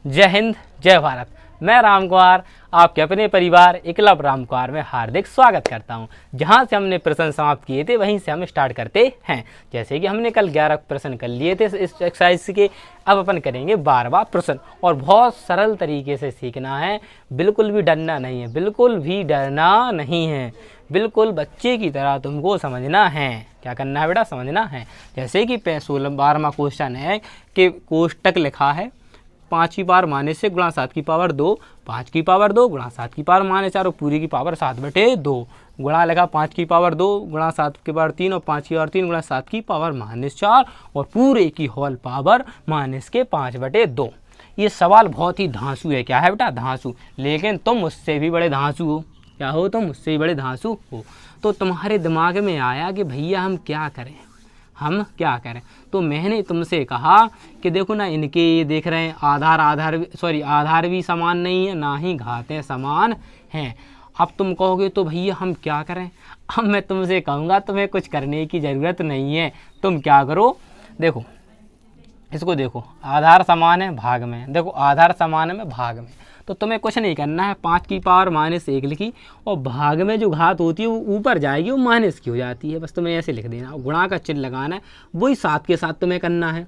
जय हिंद, जय भारत। मैं राम कुमार आपके अपने परिवार एकलव्य राम कुमार में हार्दिक स्वागत करता हूं। जहां से हमने प्रश्न समाप्त किए थे वहीं से हम स्टार्ट करते हैं। जैसे कि हमने कल 11 प्रश्न कर लिए थे इस एक्सरसाइज के, अब अपन करेंगे 12वां प्रश्न। और बहुत सरल तरीके से सीखना है, बिल्कुल भी डरना नहीं है, बिल्कुल भी डरना नहीं है, बिल्कुल बच्चे की तरह तुमको समझना है। क्या करना है बेटा? समझना है। जैसे कि 12वां क्वेश्चन है कि कोष्टक लिखा है 5 की पावर माइनस 6 गुणा 7 की पावर 2, 5 की पावर 2 गुणा 7 की पावर माइनस 4 और पूरी की पावर 7/2 गुणा लगा 5 की पावर 2 गुणा 7 की पावर 3 और 5 की पावर 3 गुणा 7 की पावर माइनस 4 और पूरे की होल पावर माइनस के 5/2। ये सवाल बहुत ही धांसू है। क्या है बेटा? धांसू। लेकिन तुम मुझसे भी बड़े धांसू हो। क्या हो? तुम मुझसे भी बड़े धांसू हो। तो तुम्हारे दिमाग में आया कि भैया हम क्या करें, हम क्या करें। तो मैंने तुमसे कहा कि देखो ना, इनके ये देख रहे हैं आधार भी समान नहीं है, ना ही घातें समान हैं। अब तुम कहोगे तो भैया हम क्या करें। अब मैं तुमसे कहूँगा तुम्हें कुछ करने की ज़रूरत नहीं है। तुम क्या करो, देखो इसको, देखो आधार समान है भाग में, देखो आधार समान है भाग में, तो तुम्हें कुछ नहीं करना है। 5 की पावर माइनस 1 लिखी और भाग में जो घात होती है वो ऊपर जाएगी, वो माइनस की हो जाती है। बस तुम्हें ऐसे लिख देना, गुणा का चिन्ह लगाना है। वही 7 के साथ तुम्हें करना है।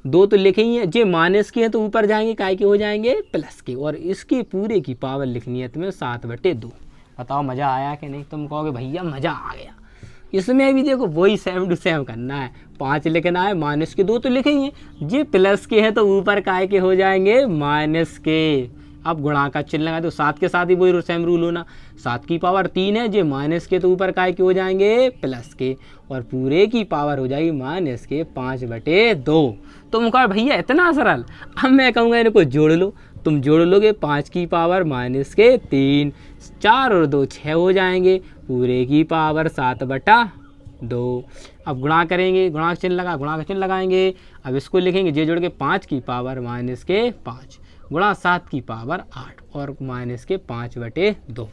2 तो लिखे ही है, जे माइनस के हैं तो ऊपर जाएंगे, काय के हो जाएंगे, प्लस के। और इसकी पूरे की पावर लिखनी है तुम्हें 7/2। बताओ मज़ा आया कि नहीं? तुम कहोगे भैया मज़ा आ गया। इसमें भी देखो वही सेम टू सेम करना है। 5 लिखना है, माइनस के 2 तो लिखे ही हैं, जे प्लस के हैं तो ऊपर काय के हो जाएंगे, माइनस के। अब गुणा का चिन्ह लगा दो, 7 के साथ ही वही सेम रूल होना। 7 की पावर 3 है, जे माइनस के तो ऊपर काय के हो जाएंगे, प्लस के। और पूरे की पावर हो जाएगी माइनस के 5/2। तुम कहो भैया इतना सरल। अब मैं कहूँगा इनको जोड़ लो। तुम जोड़ लोगे 5 की पावर माइनस के 3, 4 और 2 6 हो जाएंगे, पूरे की पावर 7/2। अब गुणा करेंगे, गुणा का चिन्ह लगा, गुणा का चिन्ह लगाएंगे। अब इसको लिखेंगे जे जोड़ के 5 की पावर माइनस के 5 गुणा 7 की पावर 8 और माइनस के 5/2।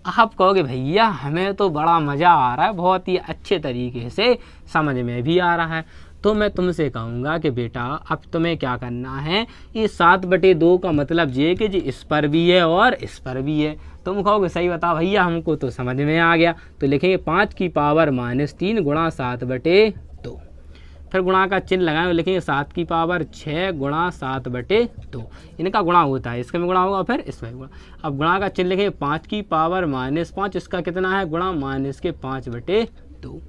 आप कहोगे भैया हमें तो बड़ा मज़ा आ रहा है, बहुत ही अच्छे तरीके से समझ में भी आ रहा है। तो मैं तुमसे कहूँगा कि बेटा अब तुम्हें क्या करना है, ये 7/2 का मतलब ये कि जी इस पर भी है और इस पर भी है। तुम कहोगे सही बताओ भैया, हमको तो समझ में आ गया। तो लिखेंगे 5 की पावर माइनस 3 गुणा 7/2। फिर गुणा का चिन्ह लगाएं, लिखेंगे 7 की पावर 6 गुणा 7/2। इनका गुणा होता है, इसका भी गुणा होगा, फिर इसमें भी गुणा। अब गुणा का चिन्ह लिखेंगे 5 की पावर माइनस 5, इसका कितना है गुणा, माइनस के 5/2।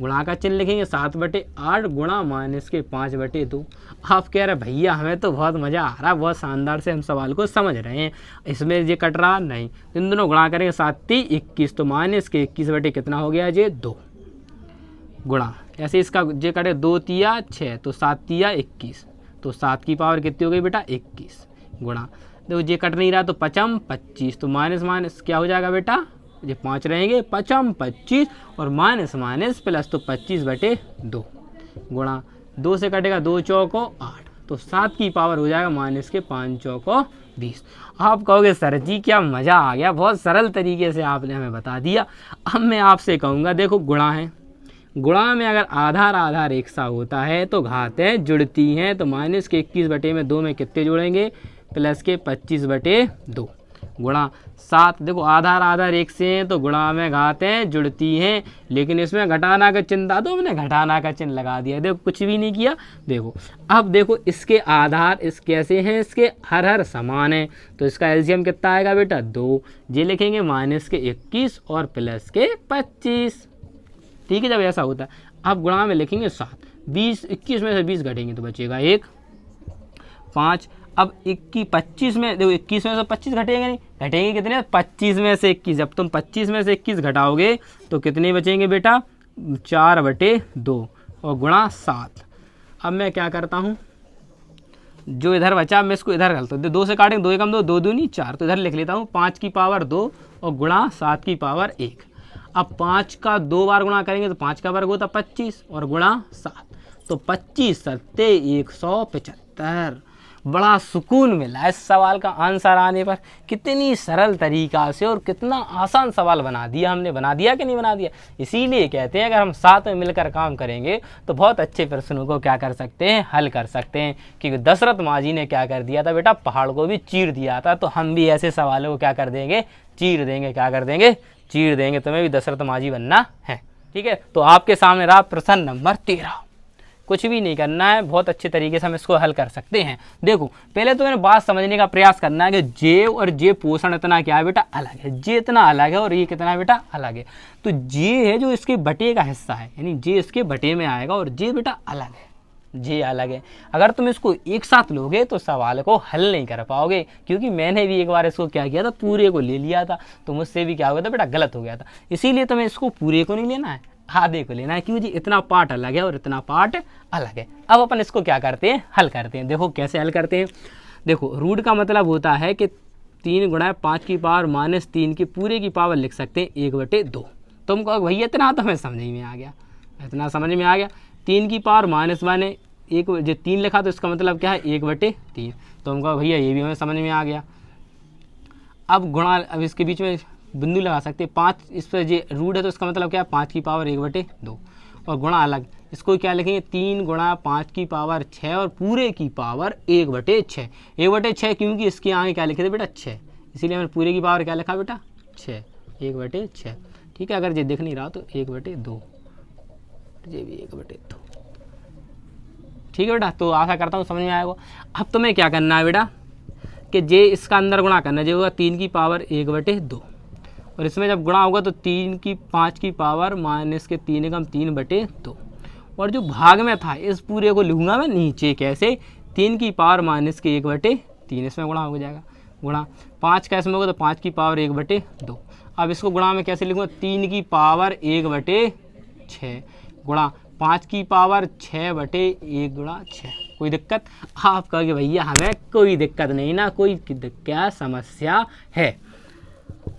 गुणा का चिन्ह लिखेंगे 7/8 गुणा माइनस के 5/2। आप कह रहे भैया हमें तो बहुत मज़ा आ रहा है, बहुत शानदार से हम सवाल को समझ रहे हैं, इसमें ये कट रहा नहीं। इन दोनों गुणा करेंगे 7 × 21, तो माइनस के 21 कितना हो गया ये 2 गुणा। ऐसे इसका जे कटे 2 × 6 तो 7 × 21, तो 7 की पावर कितनी हो गई बेटा 21 गुणा। देखो जे कट नहीं रहा तो 5 × 25, तो माइनस माइनस क्या हो जाएगा बेटा, ये 5 रहेंगे, 5 × 25 और माइनस माइनस प्लस, तो 25/2 गुणा 2 से कटेगा 2 चौको 8, तो 7 की पावर हो जाएगा माइनस के 5 चौको 20। आप कहोगे सर जी क्या मज़ा आ गया, बहुत सरल तरीके से आपने हमें बता दिया। अब मैं आपसे कहूँगा देखो गुणा है, गुणा में अगर आधार एक सा होता है तो घातें जुड़ती हैं। तो माइनस के 21/2 में कितने जोड़ेंगे, प्लस के 25/2 गुणा 7। देखो आधार एक से हैं तो गुणा में घातें जुड़ती हैं, लेकिन इसमें घटाना का चिन्ह था तो हमने घटाना का चिन्ह लगा दिया। देखो कुछ भी नहीं किया। देखो अब देखो इसके आधार इस कैसे हैं, इसके हर समान है, तो इसका एलसीएम कितना आएगा बेटा 2। ये लिखेंगे माइनस के 21 और प्लस के 25। ठीक है, जब ऐसा होता है। अब गुणा में लिखेंगे 7, 21 में से 20 घटेंगे तो बचेगा 1, 5। अब 25 में देखो 21 में से 25 घटेंगे नहीं, घटेंगे कितने, 25 में से 21। जब तुम 25 में से 21 घटाओगे तो कितने बचेंगे बेटा 4/2 और गुणा 7। अब मैं क्या करता हूँ, जो इधर बचा मैं इसको इधर घलता हूँ, 2 से काटेंगे, 2 × 2 2 दूनी 4, तो इधर लिख लेता हूँ 5 की पावर 2 और गुणा 7 की पावर 1। अब 5 का 2 बार गुणा करेंगे तो 5 का वर्ग होता 25 और गुणा 7, तो 25 × 7 = 175। बड़ा सुकून मिला इस सवाल का आंसर आने पर। कितनी सरल तरीका से और कितना आसान सवाल बना दिया हमने, बना दिया कि नहीं बना दिया। इसीलिए कहते हैं अगर हम साथ में मिलकर काम करेंगे तो बहुत अच्छे प्रश्नों को क्या कर सकते हैं, हल कर सकते हैं। क्योंकि दशरथ मांझी ने क्या कर दिया था बेटा, पहाड़ को भी चीर दिया था। तो हम भी ऐसे सवालों को क्या कर देंगे, चीर देंगे। क्या कर देंगे, चीर देंगे। तुम्हें भी दशरथ मांझी बनना है, ठीक है। तो आपके सामने रहा प्रश्न नंबर 13। कुछ भी नहीं करना है, बहुत अच्छे तरीके से हम इसको हल कर सकते हैं। देखो पहले तो मैंने बात समझने का प्रयास करना है कि जे और जे पोषण इतना क्या है बेटा, अलग है। जे इतना अलग है और ये कितना बेटा, अलग है। तो जे है जो इसके बटे का हिस्सा है, यानी जे इसके बटे में आएगा और जे बेटा अलग है, जे अलग है। अगर तुम इसको एक साथ लोगे तो सवाल को हल नहीं कर पाओगे। क्योंकि मैंने भी एक बार इसको क्या किया था, पूरे को ले लिया था, तो मुझसे भी क्या हो गया था बेटा, गलत हो गया था। इसीलिए तुम्हें इसको पूरे को नहीं लेना है, आधे को लेना है। क्यों जी, इतना पार्ट अलग है और इतना पार्ट अलग है। अब अपन इसको क्या करते हैं, हल करते हैं। देखो कैसे हल करते हैं। देखो रूट का मतलब होता है कि 3 गुणा 5 की पावर माइनस 3 की पूरे की पावर लिख सकते हैं 1/2। तुम कहो भैया इतना तो हमें समझ में आ गया, इतना समझ में आ गया। 3 की पावर माइनस माने एक जो 3 लिखा तो इसका मतलब क्या है, 1/3। तुम कहो भैया ये भी हमें समझ में आ गया। अब गुणा, अब इसके बीच में बिंदु लगा सकते हैं। 5 इस पर जो रूट है तो इसका मतलब क्या है, 5 की पावर 1/2 और गुणा अलग। इसको क्या लिखेंगे, 3 गुणा 5 की पावर 6 और पूरे की पावर 1/6। 1/6 क्योंकि इसके आगे क्या लिखे थे बेटा, 6, इसीलिए हमने पूरे की पावर क्या लिखा बेटा, 6, 1/6। ठीक है, अगर ये दिख नहीं रहा तो 1/2, ये भी 1/2। ठीक है बेटा, तो आशा करता हूँ समझ में आएगा। अब तुम्हें क्या करना है बेटा कि जे इसका अंदर गुणा करना है, जो होगा 3 की पावर 1/2 और इसमें जब गुणा होगा तो 3 की 5 की पावर माइनस के 3 एकम 3/2 और जो भाग में था इस पूरे को लिखूंगा मैं नीचे कैसे, 3 की पावर माइनस के 1/3, इसमें गुणा हो जाएगा। गुणा 5 का इसमें होगा तो 5 की पावर 1/2। अब इसको गुणा में कैसे लिखूँगा, 3 की पावर 1/6 गुणा 5 की पावर 6/1 गुणा 6। कोई दिक्कत? आप कहोगे भैया हमें कोई दिक्कत नहीं ना, कोई क्या समस्या है।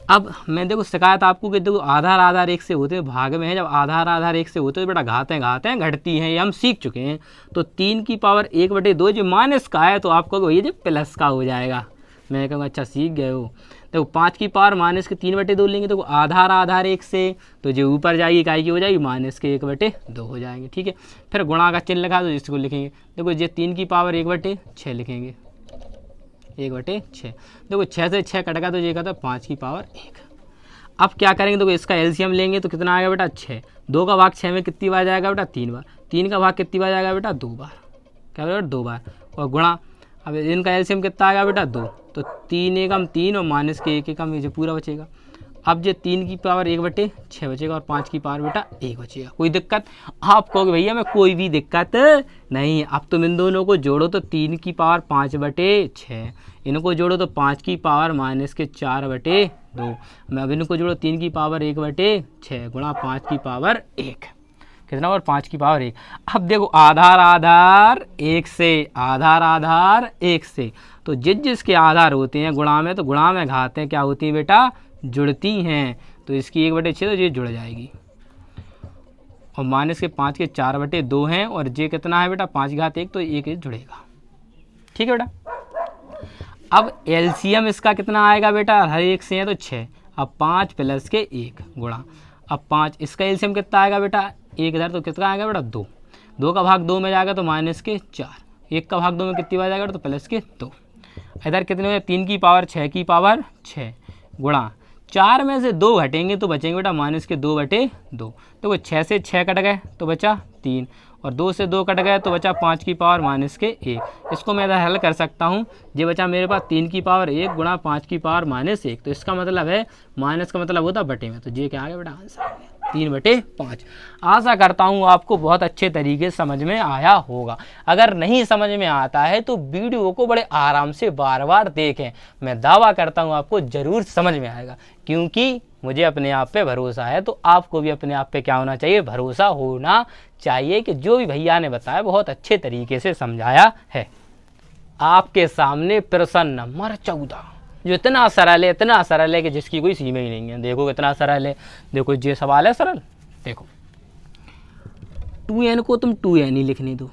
अब मैं देखो शिकायत आपको कि देखो आधार आधार 1 से होते भाग में है, जब आधार आधार 1 से होते तो बेटा घातें घटती हैं, ये हम सीख चुके हैं। तो 3 की पावर 1/2 जो माइनस का है तो आपको भैया जो प्लस का हो जाएगा। मैं कहूँगा अच्छा सीख गए हो। देखो 5 की पावर माइनस के 3/2 लेंगे तो आधार आधार 1 से तो जो ऊपर जाएगी इकाई की हो जाएगी माइनस के 1/2 हो जाएंगे। ठीक है, फिर गुणा का चिन्ह लगा तो इसको लिखेंगे। देखो ये 3 की पावर 1/6 लिखेंगे, 1/6। देखो 6 से 6 कटेगा तो ये कहता है 5 की पावर 1। अब क्या करेंगे, देखो इसका एलसीएम लेंगे तो कितना आएगा बेटा, 6। 2 का भाग 6 में कितनी बार जाएगा बेटा, 3 बार। 3 का भाग कितनी बार जाएगा बेटा, 2 बार। क्या बेटा, 2 बार। और गुणा, अब इनका एलसीएम कितना आएगा बेटा, 2। तो 3 एकम 3 और माइनस के 1 एकम, ये जो पूरा बचेगा। अब जो 3 की पावर 1/6 बचेगा और 5 की पावर बेटा 1 बचेगा। कोई दिक्कत? आप कहोगे भैया मैं कोई भी दिक्कत नहीं। अब तुम इन दोनों को जोड़ो तो 3 की पावर 5/6, इनको जोड़ो तो 5 की पावर माइनस के 4/2। मैं अब इनको जोड़ो 3 की पावर 1/6 गुणा 5 की पावर 1, कितना और 5 की पावर 1। अब देखो आधार आधार 1 से, आधार आधार 1 से तो जिसके आधार होते हैं गुणा में, तो गुणा में घातें क्या होती हैं बेटा, जुड़ती हैं। तो इसकी 1/6 तो ये जुड़ जाएगी और माइनस के 5 के 4/2 हैं और जे कितना है बेटा, 5 की घात 1 तो 1 जुड़ेगा। ठीक है बेटा। अब एलसीएम इसका कितना आएगा बेटा, हर एक से है तो 6। अब 5 प्लस के 1 गुणा, अब 5 इसका एलसीएम कितना आएगा बेटा, 1 इधर तो कितना आएगा बेटा, 2। 2 का भाग 2 में जाएगा तो माइनस के 4। 1 का भाग 2 में कितनी बार जाएगा तो प्लस के 2। इधर कितने हुए, 3 की पावर 6 की पावर 6 गुणा 4 में से 2 घटेंगे तो बचेंगे बेटा माइनस के 2/2। तो 6 से 6 कट गए तो बचा 3 और 2 से 2 कट गए तो बचा 5 की पावर माइनस के 1। इसको मैं हल कर सकता हूँ। ये बचा मेरे पास 3 की पावर 1 गुणा 5 की पावर माइनस 1। तो इसका मतलब है माइनस का मतलब होता बटे में, तो ये क्या आ गया बेटा, आंसर आ गया 3/5। आशा करता हूँ आपको बहुत अच्छे तरीके से समझ में आया होगा। अगर नहीं समझ में आता है तो वीडियो को बड़े आराम से बार बार देखें। मैं दावा करता हूँ आपको ज़रूर समझ में आएगा, क्योंकि मुझे अपने आप पे भरोसा है। तो आपको भी अपने आप पे क्या होना चाहिए, भरोसा होना चाहिए कि जो भी भैया ने बताया बहुत अच्छे तरीके से समझाया है। आपके सामने प्रश्न नंबर 14 जो इतना सरल है कि जिसकी कोई सीमा ही नहीं है। देखो कितना सरल है। देखो ये सवाल है सरल। देखो 2n को तुम 2n ही लिखने दो,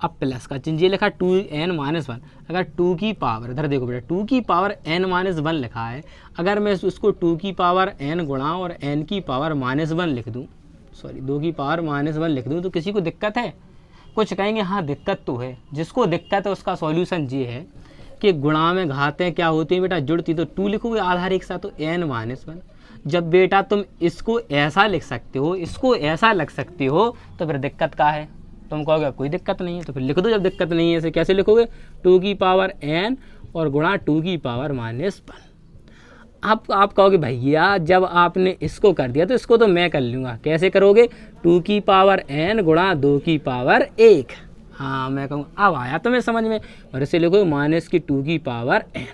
अब प्लस का चिन्ह, ये लिखा 2n-1, अगर 2 की पावर, इधर देखो बेटा 2 की पावर n-1 लिखा है, अगर मैं उसको 2 की पावर n गुणा और n की पावर -1 लिख दूँ, सॉरी 2 की पावर -1 लिख दूँ, तो किसी को दिक्कत है? कुछ कहेंगे हाँ दिक्कत तो है। जिसको दिक्कत है उसका सॉल्यूशन ये है कि गुणा में घातें क्या होती हैं बेटा, जुड़ती, तो 2 लिखोगे आधार एक साथ तो n-1। जब बेटा तुम इसको ऐसा लिख सकते हो, इसको ऐसा लिख सकते हो, तो फिर दिक्कत क्या है? तुम कहोगे कोई दिक्कत नहीं है, तो फिर लिख दो। जब दिक्कत नहीं है इसे कैसे लिखोगे? 2 की पावर n और गुणा 2 की पावर -1। आप कहोगे भैया जब आपने इसको कर दिया तो इसको तो मैं कर लूँगा, कैसे करोगे? 2 की पावर n गुणा 2 की पावर 1। हाँ मैं कहूँगा अब आया तुम्हें समझ में, और इसे लिखो -2 की पावर n।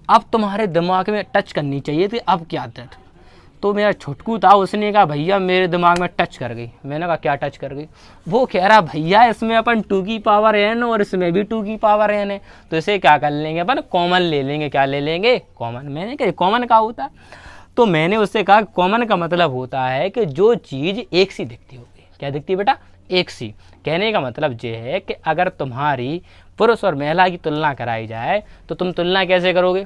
अब तुम्हारे दिमाग में टच करनी चाहिए थी, अब क्या था? तो मेरा छुटकू था, उसने कहा भैया मेरे दिमाग में टच कर गई। मैंने कहा क्या टच कर गई? वो कह रहा भैया इसमें अपन 2 की पावर n और इसमें भी 2 की पावर n है, तो इसे क्या कर लेंगे अपन? कॉमन ले लेंगे। क्या ले लेंगे? कॉमन। मैंने कहा कॉमन क्या होता है? तो मैंने उससे कहा कॉमन का मतलब होता है कि जो चीज़ एक सी दिखती होगी। क्या दिखती है बेटा? एक सी। कहने का मतलब ये है कि अगर तुम्हारी पुरुष और महिला की तुलना कराई जाए तो तुम तुलना कैसे करोगे?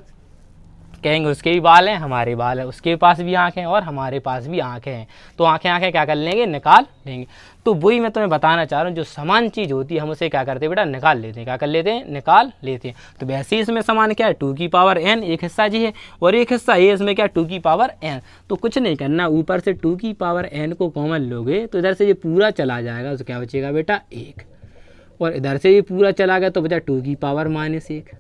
कहेंगे उसके भी बाल हैं, हमारे बाल हैं, उसके पास भी आँखें और हमारे पास भी आँखें हैं, तो आँखें क्या कर लेंगे? निकाल लेंगे। तो वही मैं तुम्हें बताना चाह रहा हूँ, जो समान चीज़ होती है हम उसे क्या करते हैं बेटा? निकाल लेते हैं। क्या कर लेते हैं? निकाल लेते हैं। तो वैसे ही इसमें समान क्या है? 2 की पावर n, एक हिस्सा जी है और एक हिस्सा ये, इसमें क्या 2 की पावर n। तो कुछ नहीं करना, ऊपर से 2 की पावर n को कॉमन लोगे तो इधर से ये पूरा चला जाएगा, तो क्या बचेगा बेटा? 1। और इधर से ये पूरा चला गया तो बचा 2 की पावर -1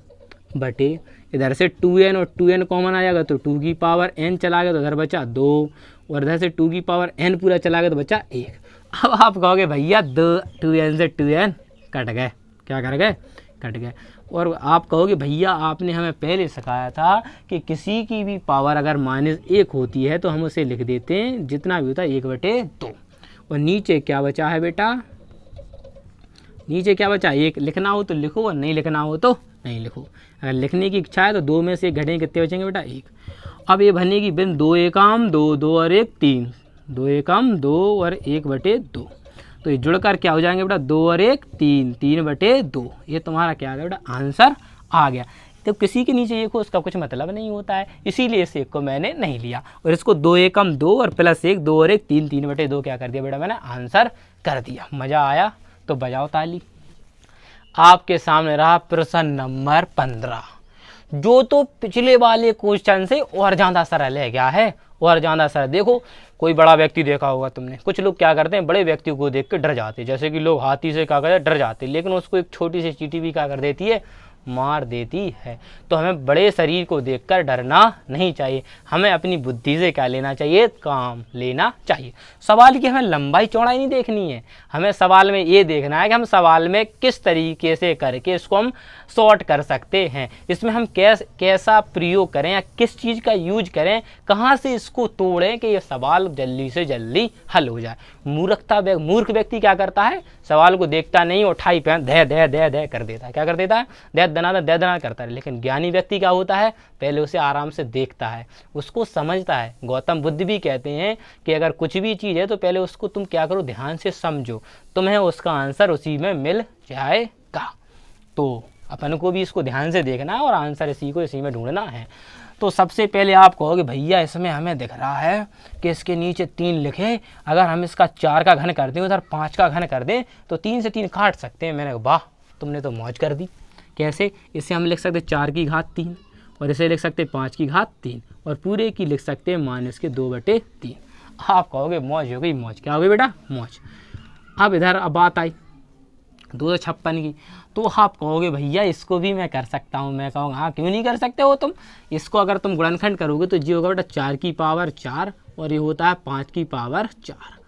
बटे इधर से 2n और 2n कॉमन आ जाएगा तो 2 की पावर n चला गया तो इधर बचा 2, और इधर से 2 की पावर n पूरा चला गया तो बचा 1। अब आप कहोगे भैया 2n से 2n कट गए। क्या कर गए? कट गए। और आप कहोगे भैया आपने हमें पहले सिखाया था कि किसी की भी पावर अगर -1 होती है तो हम उसे लिख देते हैं जितना भी होता है 1/2। और नीचे क्या बचा है बेटा? नीचे क्या बचा? 1। लिखना हो तो लिखो और नहीं लिखना हो तो नहीं लिखो। अगर लिखने की इच्छा है तो 2 में से 1 घटेंगे, कितने बचेंगे बेटा? 1। अब ये बनेगी बिन 2 एकम 2, 2 और 1 3, 2 एकम 2 और 1/2। तो ये जुड़कर क्या हो जाएंगे बेटा? 2 और 1 3, 3/2। ये तुम्हारा क्या आ गया बेटा? आंसर आ गया। तो किसी के नीचे 1 हो उसका कुछ मतलब नहीं होता है, इसीलिए इस 1 को मैंने नहीं लिया और इसको 2 एकम 2 और प्लस 1 2 और 1 3, 3/2 क्या कर दिया बेटा? मैंने आंसर कर दिया। मज़ा आया? तो बजाओ ताली। आपके सामने रहा प्रश्न नंबर 15, जो तो पिछले वाले क्वेश्चन से और ज़्यादा सरल है। क्या है? और ज़्यादा सरल। देखो कोई बड़ा व्यक्ति देखा होगा तुमने, कुछ लोग क्या करते हैं बड़े व्यक्ति को देख के डर जाते हैं, जैसे कि लोग हाथी से क्या करते हैं? डर जाते हैं, लेकिन उसको एक छोटी सी चींटी भी क्या कर देती है? मार देती है। तो हमें बड़े शरीर को देखकर डरना नहीं चाहिए, हमें अपनी बुद्धि से क्या लेना चाहिए? काम लेना चाहिए। सवाल की हमें लंबाई चौड़ाई नहीं देखनी है, हमें सवाल में ये देखना है कि हम सवाल में किस तरीके से करके इसको हम सॉर्ट कर सकते हैं, इसमें हम कैसा प्रयोग करें या किस चीज़ का यूज करें, कहाँ से इसको तोड़ें कि ये सवाल जल्दी से जल्दी हल हो जाए। मूर्ख व्यक्ति क्या करता है? सवाल को देखता नहीं, उठाई पे दे दे दे दे कर देता है। क्या कर देता है? दे दना करता है। लेकिन ज्ञानी व्यक्ति क्या होता है? पहले उसे आराम से देखता है, उसको समझता है। गौतम बुद्ध भी कहते हैं कि अगर कुछ भी चीज़ है तो पहले उसको तुम क्या करो? ध्यान से समझो, तुम्हें उसका आंसर उसी में मिल जाएगा। तो अपन को भी इसको ध्यान से देखना है और आंसर इसी में ढूंढना है। तो सबसे पहले आप कहोगे भैया इसमें हमें दिख रहा है कि इसके नीचे 3 लिखे, अगर हम इसका 4 का घन कर दें उधर 5 का घन कर दें तो 3 से 3 काट सकते हैं। मैंने कहा वाह तुमने तो मौज कर दी। कैसे? इसे हम लिख सकते 4 की घात 3 और इसे लिख सकते 5 की घात 3 और पूरे की लिख सकते हैं -2/3। आप कहोगे मौज हो गई। मौज क्या हो गई बेटा? मौज। अब इधर अब बात आई 256 की, तो आप कहोगे भैया इसको भी मैं कर सकता हूँ। मैं कहूँगा हाँ क्यों नहीं कर सकते हो तुम? इसको अगर तुम गुणनखंड करोगे तो ये होगा बेटा 4 की पावर 4 और ये होता है 5 की पावर 4।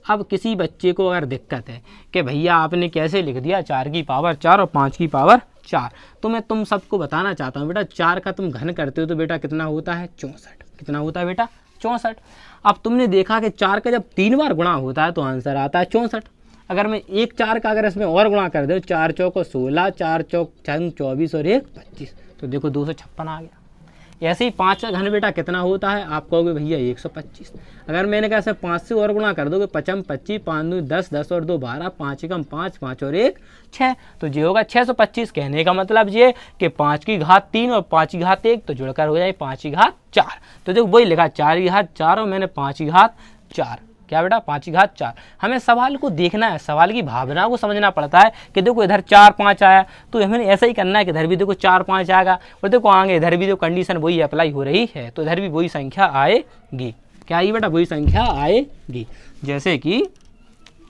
अब किसी बच्चे को अगर दिक्कत है कि भैया आपने कैसे लिख दिया 4 की पावर 4 और 5 की पावर 4, तो मैं तुम सबको बताना चाहता हूँ बेटा 4 का तुम घन करते हो तो बेटा कितना होता है? 64। कितना होता है बेटा? 64। अब तुमने देखा कि 4 का जब 3 बार गुणा होता है तो आंसर आता है 64। अगर मैं 1 4 का अगर इसमें और गुणा कर दूँ 4 चौको 16, 4 चौक 24 और 1 25, तो देखो 256 आ गया। ऐसे ही 5 का घन बेटा कितना होता है, आप कहोगे भैया 125। अगर मैंने कहा 5 से और गुणा कर दोगे, 5 25, 5 दूनी 10, 10 और 2 12, 5 एकम 5, 5 और 1 6, तो ये होगा 625। कहने का मतलब ये कि 5 की घात 3 और 5 की घात 1 तो जुड़कर हो जाए 5 की घात 4। तो देखो वही लिखा 4 की घात 4 और मैंने 5 की घात 4, क्या बेटा 5 की घात 4। हमें सवाल को देखना है, सवाल की भावना को समझना पड़ता है कि देखो इधर 4 5 आया तो हमें ऐसा ही करना है कि इधर भी देखो 4 5 आएगा, और देखो आगे इधर भी जो कंडीशन वही अप्लाई हो रही है तो इधर भी वही संख्या आएगी। क्या ये बेटा वही संख्या आएगी। जैसे कि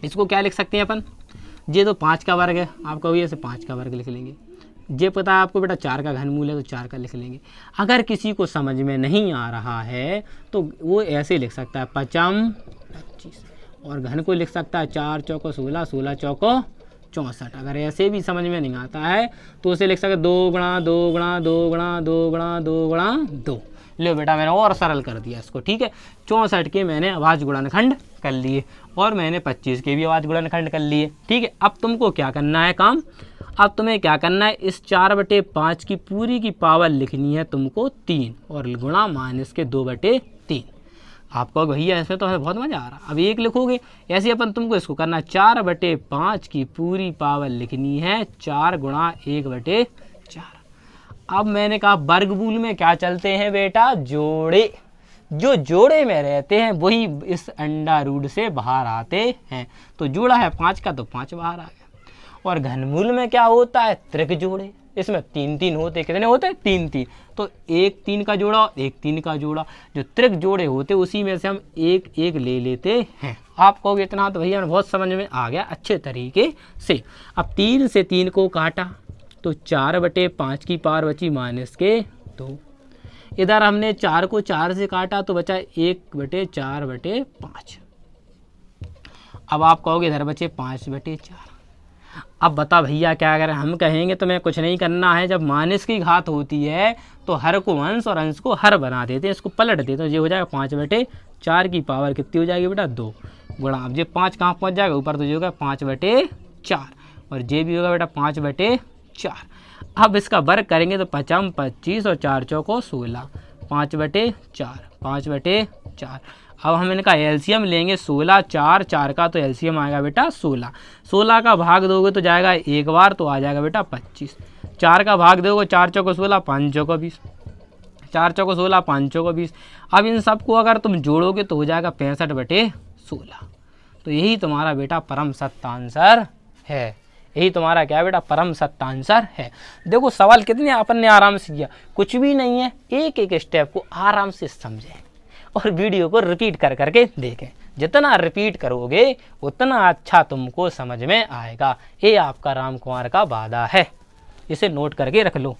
इसको क्या लिख सकते हैं अपन, ये तो 5 का वर्ग है, आप कहोगे ऐसे 5 का वर्ग लिख लेंगे। ये पता है आपको बेटा 4 का घनमूल है तो 4 का लिख लेंगे। अगर किसी को समझ में नहीं आ रहा है तो वो ऐसे लिख सकता है 5 25, और घन को लिख सकता है 4 चौको 16, 16 चौको 64। अगर ऐसे भी समझ में नहीं आता है तो उसे लिख सकते 2 गुणा 2 गुणा 2 गुणा 2 गुणा 2 गुणा 2। लो बेटा मैंने और सरल कर दिया इसको, ठीक है। 64 के मैंने अभाज्य गुणनखंड कर लिए और मैंने 25 के भी अभाज्य गुणनखंड कर लिए, ठीक है। अब तुमको क्या करना है काम, अब तुम्हें क्या करना है, इस 4/5 की पूरी की पावर लिखनी है तुमको 3 और गुणा माइनस के 2/3। आपको भैया इसमें तो हमें बहुत मज़ा आ रहा। अब 1 लिखोगे, ऐसे अपन तुमको इसको करना है 4/5 की पूरी पावर लिखनी है 4 गुणा 1/4। अब मैंने कहा वर्गमूल में क्या चलते हैं बेटा, जोड़े। जो जोड़े में रहते हैं वही इस अंडा रूट से बाहर आते हैं। तो जोड़ा है 5 का तो 5 बाहर आ गया। और घनमूल में क्या होता है, त्रिक जोड़े। इसमें 3 3 होते, कितने होते 3 3, तो 1 3 का जोड़ा और 1 3 का जोड़ा। जो त्रिक जोड़े होते उसी में से हम 1 1 ले लेते हैं। आप कहोगे इतना तो भैया बहुत समझ में आ गया अच्छे तरीके से। अब 3 से 3 को काटा तो 4/5 की पावर बची माइनस के 2। इधर हमने 4 को 4 से काटा तो बचा 1/4/5। अब आप कहोगे इधर बचे 5/4। अब बता भैया क्या करें, हम कहेंगे तो मैं कुछ नहीं करना है। जब माइनस की घात होती है तो हर को अंश और अंश को हर बना देते हैं, इसको पलट देते हैं। ये हो जाएगा 5/4 की पावर कितनी हो जाएगी बेटा 2 गुणा, अब ये 5 कहाँ पहुँच जाएगा ऊपर, तो ये होगा 5/4 और ये भी होगा बेटा 5/4। अब इसका वर्ग करेंगे तो 5 25 और 4 चौको 16, 5/4 5/4। अब हमने कहा एलसीएम लेंगे 16, 4 4 का तो एलसीएम आएगा बेटा 16। 16 का भाग दोगे तो जाएगा एक बार तो आ जाएगा बेटा 25। 4 का भाग दोगे 4 चौको 16, 5 चौको 20, 4 चौको 16, 5 चौको 20। अब इन सबको अगर तुम जोड़ोगे तो हो जाएगा 65/16। तो यही तुम्हारा बेटा परम सत्य आंसर है। यही तुम्हारा क्या बेटा परम सत्य आंसर है। देखो सवाल कितने अपन ने आराम से किया, कुछ भी नहीं है। एक एक स्टेप को आराम से समझें और वीडियो को रिपीट कर करके देखें। जितना रिपीट करोगे उतना अच्छा तुमको समझ में आएगा। ये आपका राम कुमार का वादा है, इसे नोट करके रख लो।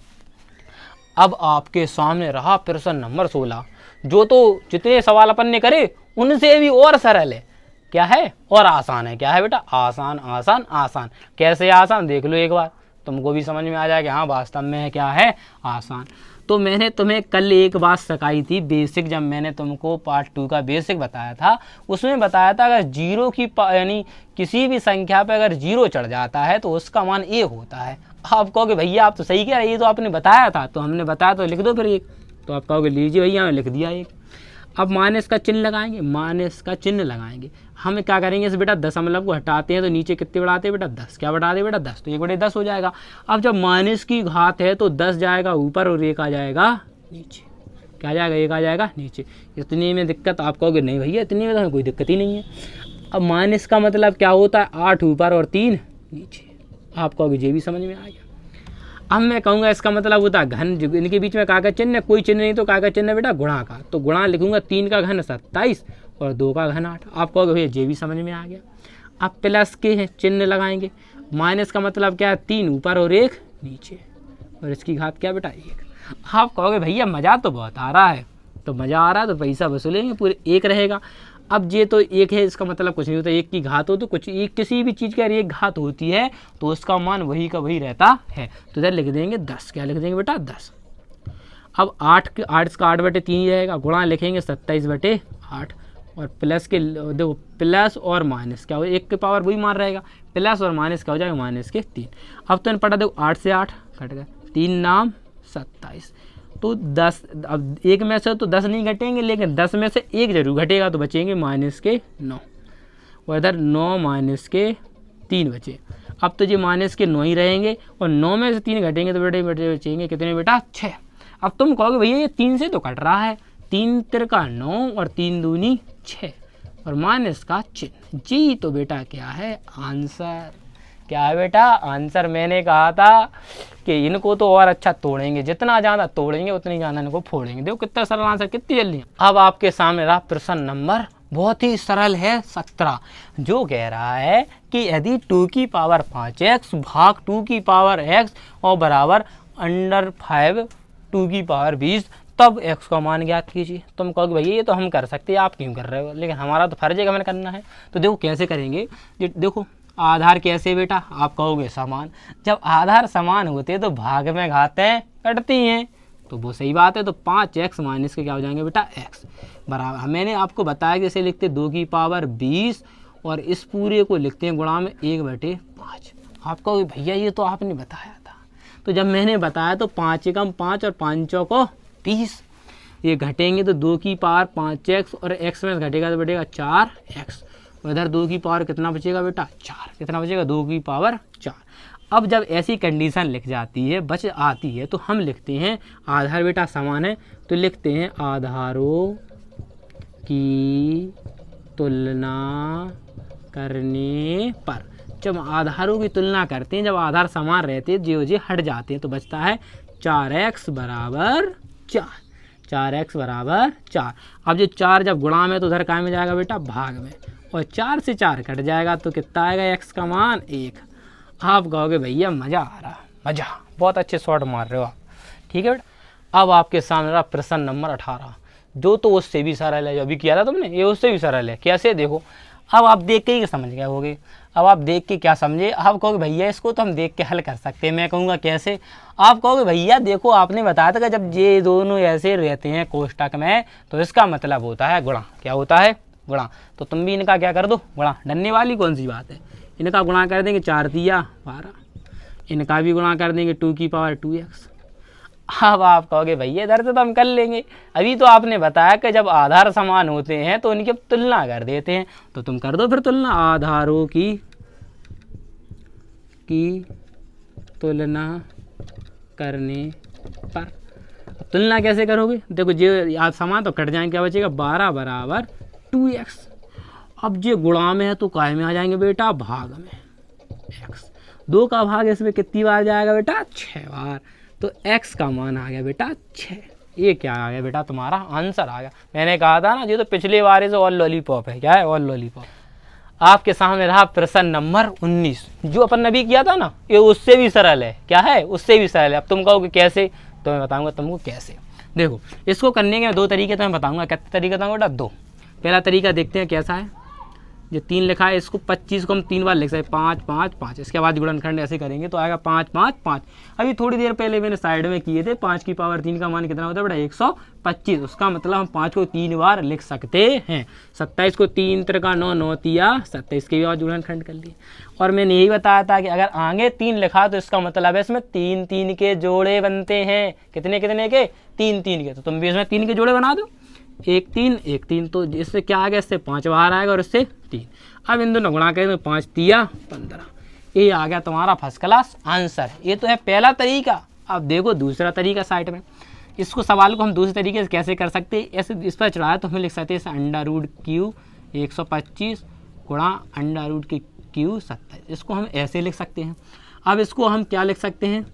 अब आपके सामने रहा प्रश्न नंबर 16, जो तो जितने सवाल अपन ने करे उनसे भी और सरल है। क्या है और आसान है। क्या है बेटा आसान आसान आसान। कैसे आसान देख लो एक बार, तुमको भी समझ में आ जाएगा हाँ वास्तव में क्या है आसान। तो मैंने तुम्हें कल एक बात सिखाई थी बेसिक, जब मैंने तुमको पार्ट 2 का बेसिक बताया था उसमें बताया था अगर जीरो की यानी किसी भी संख्या पे अगर 0 चढ़ जाता है तो उसका मान 1 होता है। आप कहोगे भैया आप तो सही कह रहे, ये तो आपने बताया था। तो हमने बताया तो लिख दो फिर 1। तो आप कहोगे लीजिए भैया मैं लिख दिया 1। अब माइनस का चिन्ह लगाएंगे, माइनस का चिन्ह लगाएंगे। हम क्या करेंगे इस बेटा दशमलव को हटाते हैं तो नीचे कितने बढ़ाते हैं बेटा 10। क्या बढ़ाते बेटा 10, तो 1/10 हो जाएगा। अब जब माइनस की घात है तो 10 जाएगा ऊपर और 1 आ जाएगा नीचे। क्या जाएगा 1 आ जाएगा नीचे। इतनी में दिक्कत, आप कहोगे नहीं भैया इतनी में तो हमें कोई दिक्कत ही नहीं है। अब माइनस का मतलब क्या होता है 8 ऊपर और 3 नीचे। आप कहोगे ये भी समझ में आ गया। अब मैं कहूँगा इसका मतलब होता है घन, इनके बीच में का चिन्ह, कोई चिन्ह नहीं तो का चिन्ह बेटा गुणा का। तो गुणा लिखूंगा 3 का घन 27 और 2 का घन 8। आप कहोगे भैया ये भी समझ में आ गया। अब प्लस के चिन्ह लगाएंगे। माइनस का मतलब क्या है 3 ऊपर और 1 नीचे, और इसकी घात क्या बेटा 1। आप कहोगे भैया मज़ा तो बहुत आ रहा है। तो मज़ा आ रहा है तो पैसा वसूलेंगे, पूरे 1 रहेगा। अब ये तो 1 है, इसका मतलब कुछ नहीं होता। 1 की घात हो तो कुछ, एक किसी भी चीज़ की अगर 1 घात होती है तो उसका मान वही का वही रहता है। तो इधर लिख देंगे 10। क्या लिख देंगे बेटा 10। अब 8 का 8/3 ही रहेगा। गुणा लिखेंगे 27/8 और प्लस के देखो प्लस और माइनस क्या हो, 1 की पावर वही मान रहेगा। प्लस और माइनस क्या हो जाएगा -3। अब तो पढ़ा देखो 8 से 8 कट गया, 3 नाम 27 तो 10, अब 1 में से तो 10 नहीं घटेंगे, लेकिन 10 में से 1 जरूर घटेगा, तो बचेंगे -9, और इधर 9 - 3 बचे। अब तो ये -9 ही रहेंगे, और 9 में से 3 घटेंगे तो बेटे बचेंगे कितने बेटा 6। अब तुम कहोगे भैया ये 3 से तो कट रहा है, 3 तिरका 9 और 3 दूनी 6 और माइनस का चिन्ह। जी तो बेटा क्या है आंसर, क्या है बेटा आंसर। मैंने कहा था कि इनको तो और अच्छा तोड़ेंगे, जितना ज़्यादा तोड़ेंगे उतनी ज़्यादा इनको फोड़ेंगे। देखो कितना सरल आंसर, कितनी जल्दी। अब आपके सामने रहा प्रश्न नंबर बहुत ही सरल है 17, जो कह रहा है कि यदि 2 की पावर 5x भाग 2 की पावर x और बराबर √5 2 की पावर 20 तब x का मान ज्ञात कीजिए। तुम कहोगे भैया ये तो हम कर सकते हैं, आप क्यों कर रहे हो, लेकिन हमारा तो फर्ज है कि हमें करना है। तो देखो कैसे करेंगे। देखो आधार कैसे बेटा, आप कहोगे समान, जब आधार समान होते तो भाग में घातें कटती हैं, तो वो सही बात है। तो 5x माइनस के क्या हो जाएंगे बेटा x बराबर, मैंने आपको बताया कि इसे लिखते 2 की पावर 20 और इस पूरे को लिखते हैं गुणा में 1/5। आप कहोगे भैया ये तो आपने बताया था। तो जब मैंने बताया तो 5 एकम 5 और 5 को 20, ये घटेंगे तो 2 की पावर 5x और x में घटेगा तो बेटेगा 4x, इधर 2 की पावर कितना बचेगा बेटा 4, कितना बचेगा 2 की पावर 4। अब जब ऐसी कंडीशन लिख जाती है बच आती है तो हम लिखते हैं आधार बेटा समान है, तो लिखते हैं आधारों की तुलना करने पर। जब आधारों की तुलना करते हैं, जब आधार समान रहते हैं जो हट जाते हैं, तो बचता है 4x बराबर 4, 4x बराबर 4। अब जो 4 जब गुणा में तो उधर काय में जाएगा बेटा भाग में, और 4 से 4 कट जाएगा तो कितना आएगा x का मान 1। आप कहोगे भैया मज़ा आ रहा, मज़ा, बहुत अच्छे शॉट मार रहे हो आप, ठीक है बेटा। अब आपके सामने रहा प्रश्न नंबर 18, जो तो उससे भी सरल है, जो अभी किया था तुमने ये उससे भी सरल है। कैसे देखो, अब आप देख के ही समझ गए होगे। अब आप देख के क्या समझे, आप कहोगे भैया इसको तो हम देख के हल कर सकते हैं। मैं कहूँगा कैसे, आप कहोगे भैया देखो आपने बताया था कि जब ये दोनों ऐसे रहते हैं कोष्टक में तो इसका मतलब होता है गुणा। क्या होता है गुणा। तो तुम भी इनका क्या कर दो गुणा, डरने वाली कौन सी बात है। इनका गुणा कर देंगे 4 तिया 12, इनका भी गुणा कर देंगे 2 की पावर 2x। अब आप कहोगे भैया इधर से तो हम कर लेंगे, अभी तो आपने बताया कि जब आधार समान होते हैं तो उनकी तुलना कर देते हैं, तो तुम कर दो फिर तुलना आधारों की तुलना करने पर। तुलना कैसे करोगे, देखो जो आज समान तो कट जाएंगे, क्या बचेगा 12 बराबर 2x। अब जो गुणा में है तो काय में आ जाएंगे बेटा भाग में x, 2 का भाग इसमें कितनी बार जाएगा बेटा 6 बार, तो x का मान आ गया बेटा 6। ये क्या आ गया बेटा तुम्हारा आंसर आ गया। मैंने कहा था ना ये तो पिछले बार से और लॉलीपॉप है। क्या है और लॉलीपॉप। आपके सामने रहा प्रश्न नंबर 19, जो अपन ने भी किया था ना ये उससे भी सरल है। क्या है उससे भी सरल है। अब तुम कहोगे कैसे, तो मैं बताऊंगा तुमको कैसे। देखो इसको करने के 2 तरीके तो मैं बताऊंगा। कितने तरीके बताऊंगा बेटा 2। पहला तरीका देखते हैं कैसा है। जो 3 लिखा है इसको 25 को हम 3 बार लिख सकते 5 5 5, इसके बाद गुणनखंड ऐसे करेंगे तो आएगा 5 5 5। अभी थोड़ी देर पहले मैंने साइड में किए थे 5 की पावर 3 का मान कितना होता है बेटा 125। उसका मतलब हम 5 को 3 बार लिख सकते हैं। 27 को 3 तिरका 9 9 तिया 27 के भी बाद गुणनखंड कर लिए। और मैंने यही बताया था कि अगर आगे 3 लिखा तो इसका मतलब है इसमें 3 3 के जोड़े बनते हैं। कितने कितने के 3 3 के। तो तुम भी इसमें 3 के जोड़े बना दो, 1 3 1 3। तो इससे क्या आ गया, इससे 5 बाहर आएगा और इससे 3। अब इन दोनों गुणा करें तो 5 तिया 15। ये आ गया तुम्हारा फर्स्ट क्लास आंसर। ये तो है पहला तरीका। अब देखो दूसरा तरीका साइड में। इसको सवाल को हम दूसरे तरीके से कैसे कर सकते हैं। ऐसे इस पर चढ़ाया तो हम लिख सकते हैं √Q 125 गुणा √Q 27। इसको हम ऐसे लिख सकते हैं। अब इसको हम क्या लिख सकते हैं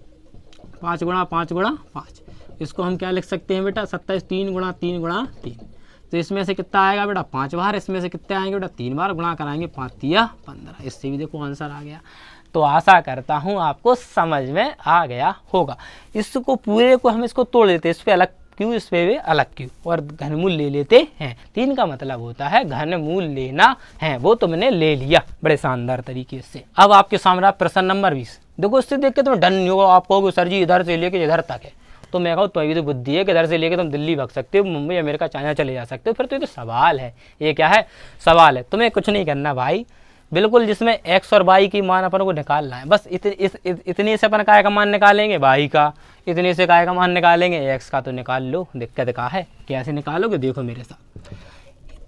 5 गुणा 5 गुणा 5। इसको हम क्या लिख सकते हैं बेटा 27 3 गुणा 3 गुणा 3। तो इसमें से कितना आएगा बेटा 5 बार, इसमें से कितने आएंगे बेटा 3 बार, गुणा कराएंगे 5 तिया 15। इससे भी देखो आंसर आ गया। तो आशा करता हूँ आपको समझ में आ गया होगा। इसको पूरे को हम इसको तोड़ लेते हैं, इस पर अलग क्यों इस पे भी अलग क्यों, और घनमूल ले लेते हैं। 3 का मतलब होता है घनमूल लेना है, वो तुमने ले लिया बड़े शानदार तरीके से। अब आपके सामने प्रश्न नंबर 20। देखो इससे देख के तुम्हें डन नहीं होगा। आप कहोगे सर जी इधर से लेके इधर तक है, तो मैं कहूँ तो अभी तो बुद्धि है कि इधर से लेके तुम दिल्ली भाग सकते हो, मुंबई अमेरिका चाइना चले जा सकते हो। फिर तो ये तो सवाल है। ये क्या है सवाल है। तुम्हें कुछ नहीं करना भाई, बिल्कुल जिसमें x और y की मान अपन को निकालना है। बस इतने से अपन काय का मान निकालेंगे y का, इतने से काय का मान निकालेंगे, एक्स का तो निकाल लो। दिक्कत क्या है, कैसे निकालोगे, देखो मेरे साथ।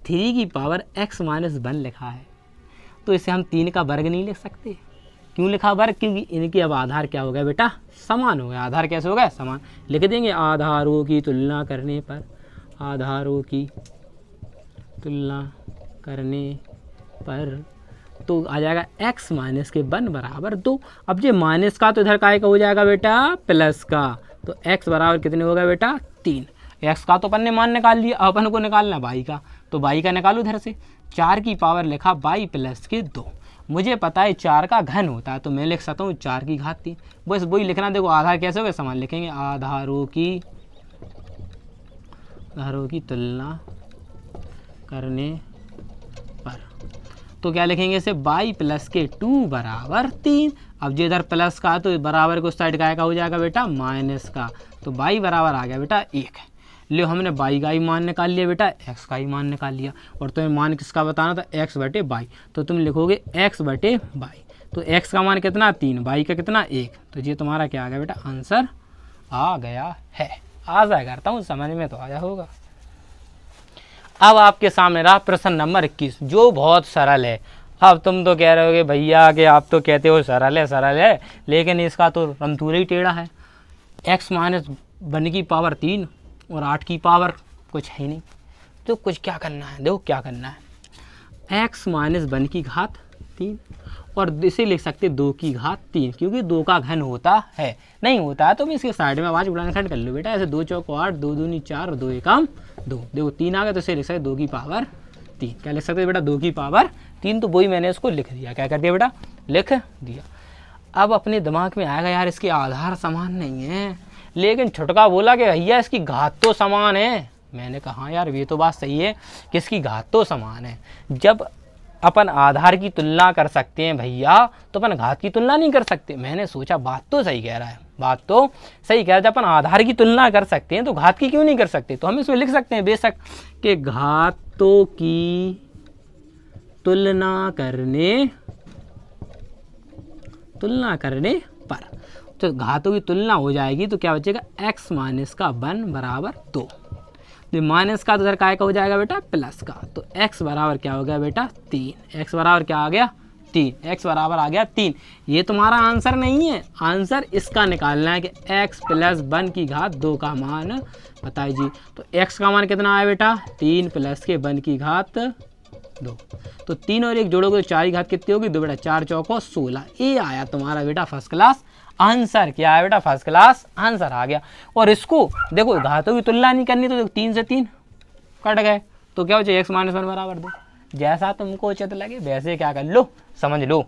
3 की पावर x माइनस 1 लिखा है, तो इसे हम 3 का वर्ग नहीं लिख सकते। क्यों लिखा वर्ग, क्योंकि इनकी अब आधार क्या हो गया बेटा, समान हो गया। आधार कैसे हो गया, समान। लिख देंगे आधारों की तुलना करने पर, आधारों की तुलना करने पर तो आ जाएगा x माइनस के 1 बराबर 2। अब ये माइनस का तो इधर काय का हो जाएगा बेटा, प्लस का। तो x बराबर कितने हो गया बेटा, 3। x का तो अपन ने मान निकाल लिया, अपन को निकालना y का, तो y का निकालो इधर से। 4 की पावर लिखा y प्लस के 2। मुझे पता है 4 का घन होता है, तो मैं लिख सकता हूँ 4 की घात 3। बस वही लिखना। देखो आधार कैसे हो गया, समान लिखेंगे। आधारों की तुलना करने पर तो क्या लिखेंगे इसे, y प्लस के 2 बराबर 3। अब जो इधर प्लस का तो बराबर को साइड का हो जाएगा बेटा माइनस का, तो y बराबर आ गया बेटा 1। लो हमने y का ही मान निकाल लिया बेटा, x का ही मान निकाल लिया। और तुम्हें मान किसका बताना था, x बटे y, तो तुम लिखोगे x बटे y। तो x का मान कितना, 3, y का कितना, 1। तो ये तुम्हारा क्या आ गया बेटा, आंसर आ गया है। आशा करता हूँ समझ में तो आया होगा। अब आपके सामने रहा प्रश्न नंबर 21, जो बहुत सरल है। अब तुम तो कह रहे होगे भैया कि आप तो कहते हो सरल है, लेकिन इसका तो रमतूरे ही टेढ़ा है। x माइनस 1 की पावर 3 और 8 की पावर कुछ है नहीं, तो कुछ क्या करना है, देखो क्या करना है। x माइनस 1 की घात 3 और इसे लिख सकते 2 की घात 3, क्योंकि 2 का घन होता है। नहीं होता है तो मैं इसके साइड में आवाज़ बुलाने साइड कर लो बेटा। ऐसे 2 चौको 8, 2 दूनी 4 और 2 एकम 2। देखो 3 आ गया, तो इसे लिख सकते 2 की पावर 3। क्या लिख सकते बेटा, 2 की पावर 3। तो वही मैंने इसको लिख दिया। क्या कर दिया बेटा, लिख दिया। अब अपने दिमाग में आएगा यार इसके आधार समान नहीं है, लेकिन छुटका बोला कि भैया इसकी घात तो समान है। मैंने कहा हाँ यार ये तो बात सही है कि इसकी घात तो समान है। जब अपन आधार की तुलना कर सकते हैं भैया, तो अपन घात की तुलना नहीं कर सकते। मैंने सोचा बात तो सही कह रहा है, बात तो सही कह रहा है। जब अपन आधार की तुलना कर सकते हैं तो घात की क्यों नहीं कर सकते। तो हम इसमें लिख सकते हैं बेशक कि घातों की तुलना करने पर, तो घातों की तुलना हो जाएगी तो क्या बचेगा, x माइनस का 1 बराबर 2। तो माइनस का तो इधर काय का हो जाएगा बेटा, प्लस का। तो x बराबर क्या हो गया बेटा, 3। x बराबर क्या आ गया, 3। x बराबर आ गया 3। ये तुम्हारा आंसर नहीं है, आंसर इसका निकालना है कि x प्लस 1 की घात 2 का मान बताइए जी। तो x का मान कितना आया बेटा, 3 प्लस के 1 की घात 2। तो 3 और 1 जोड़ोगे तो 4 की घात कितनी होगी, 2 बेटा 4 चौको 16। ये आया तुम्हारा बेटा फर्स्ट क्लास आंसर। क्या है बेटा, फर्स्ट क्लास आंसर आ गया। और इसको देखो घातों की तुलना नहीं करनी, तो 3 से 3 कट गए, तो क्या हो जाए, x माइनस 1 बराबर 2। जैसा तुमको उचित लगे वैसे क्या कर लो, समझ लो।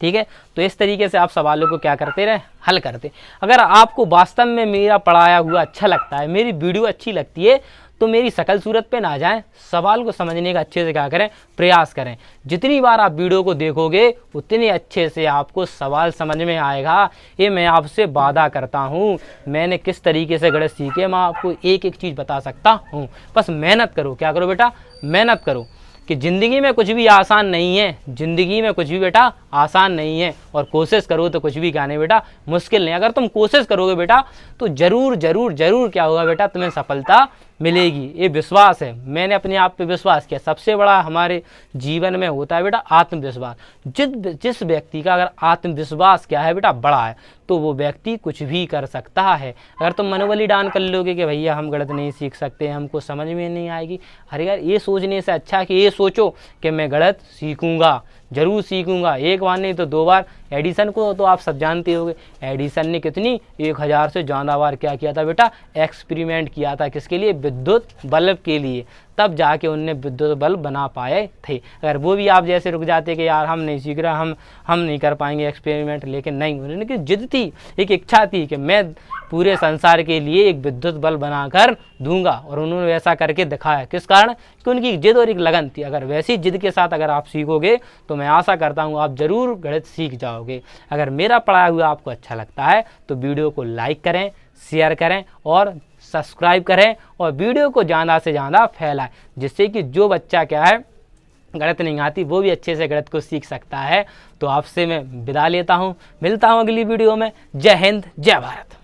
ठीक है, तो इस तरीके से आप सवालों को क्या करते रहे, हल करते। अगर आपको वास्तव में मेरा पढ़ाया हुआ अच्छा लगता है, मेरी वीडियो अच्छी लगती है, तो मेरी शकल सूरत पे ना जाएं, सवाल को समझने का अच्छे से क्या करें, प्रयास करें। जितनी बार आप वीडियो को देखोगे उतने अच्छे से आपको सवाल समझ में आएगा। ये मैं आपसे वादा करता हूँ। मैंने किस तरीके से गणित सीखे, मैं आपको एक एक चीज़ बता सकता हूँ। बस मेहनत करो। क्या करो बेटा, मेहनत करो। कि ज़िंदगी में कुछ भी आसान नहीं है, ज़िंदगी में कुछ भी बेटा आसान नहीं है। और कोशिश करो तो कुछ भी क्या नहीं बेटा, मुश्किल नहीं। अगर तुम कोशिश करोगे बेटा तो ज़रूर ज़रूर ज़रूर क्या होगा बेटा, तुम्हें सफलता मिलेगी। ये विश्वास है, मैंने अपने आप पे विश्वास किया। सबसे बड़ा हमारे जीवन में होता है बेटा आत्मविश्वास। जिस व्यक्ति का अगर आत्मविश्वास क्या है बेटा बड़ा है, तो वो व्यक्ति कुछ भी कर सकता है। अगर तुम मनोबली डाउन कर लोगे कि भैया हम गणित नहीं सीख सकते, हमको समझ में नहीं आएगी, अरे यार ये सोचने से अच्छा कि ये सोचो कि मैं गणित सीखूंगा, जरूर सीखूंगा। एक बार नहीं तो 2 बार। एडिसन को तो आप सब जानते होंगे, एडिसन ने कितनी 1000 से ज़्यादा बार क्या किया था बेटा, एक्सपेरिमेंट किया था। किसके लिए, विद्युत बल्ब के लिए। तब जाके उनने विद्युत बल्ब बना पाए थे। अगर वो भी आप जैसे रुक जाते कि यार हम नहीं सीख रहे, हम नहीं कर पाएंगे एक्सपेरिमेंट, लेकिन नहीं, उन्होंने जिद थी, एक इच्छा थी कि मैं पूरे संसार के लिए एक विद्युत बल्ब बनाकर दूंगा। और उन्होंने वैसा करके दिखाया। किस कारण, कि उनकी जिद और एक लगन थी। अगर वैसी जिद के साथ अगर आप सीखोगे तो मैं आशा करता हूँ आप ज़रूर गणित सीख जाओगे। अगर मेरा पढ़ाया हुआ आपको अच्छा लगता है तो वीडियो को लाइक करें, शेयर करें और सब्सक्राइब करें, और वीडियो को ज़्यादा से ज़्यादा फैलाएं, जिससे कि जो बच्चा क्या है गणित नहीं आती वो भी अच्छे से गणित को सीख सकता है। तो आपसे मैं विदा लेता हूँ, मिलता हूँ अगली वीडियो में। जय हिंद, जय भारत।